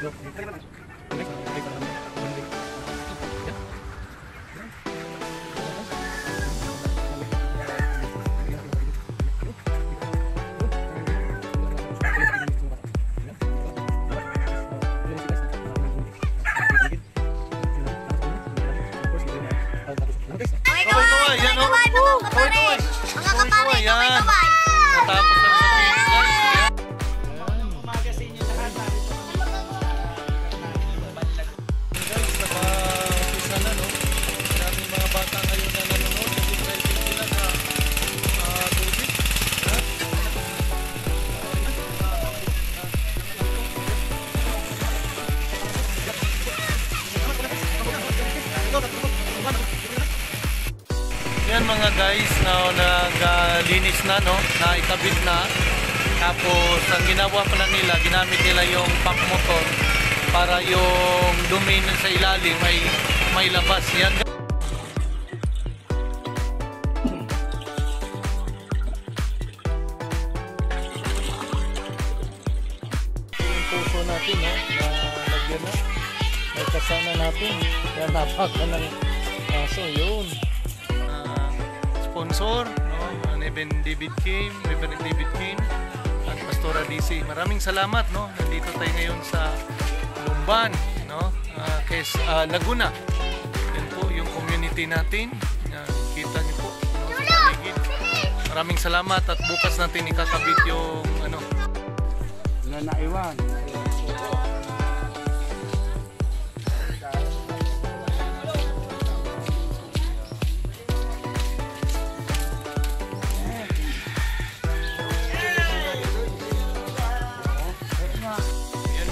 Natapos na sa video guys. Umaga sa inyo lahat. Guys, naka-umpisa na, no? Maraming mga bata ngayon na nanonood kasi excited sila sa tubig. Yan mga guys, naglinis na, no? Naikabit na. Tapos ang ginawa pala nila, ginamit nila yung pump motor para yung dumi sa ilalim ay may labas. Yan. Yung puso natin, no? Nalagyan na. May kasana natin. Yan, napaka ng aso. Yun. Sponsor, no? Reverend David Kim, at Pastora DC. Maraming salamat, no? Nandito tayo ngayon sa Lumban, no? Laguna. Yan po yung community natin. Kita niyo po, no? Sa paligid. Maraming salamat at bukas natin ikakabit yung ano. Wala na iwan.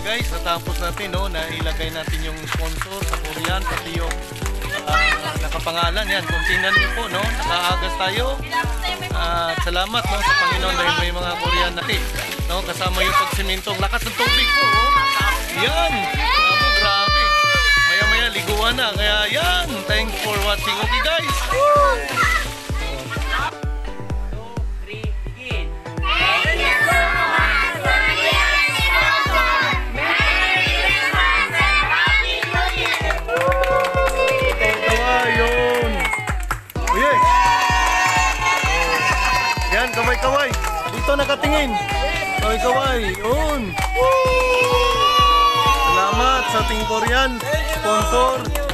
Guys, natapos natin, no, na ilagay natin yung sponsor sa Korean, pati yung nakapangalan yan. Kung tingnan niyo po, no, nakaagas tayo. Salamat, no, sa Panginoon dahil may mga Korean natin, no, kasama yung pagsimento. Lakas ng tubig po, oh. Yan, grabe. Maya-maya liguan na, kaya yan. Thanks for watching. Okay guys. Kaway, dito nakatingin. Kaway, yun. Salamat sa ating Korean sponsor.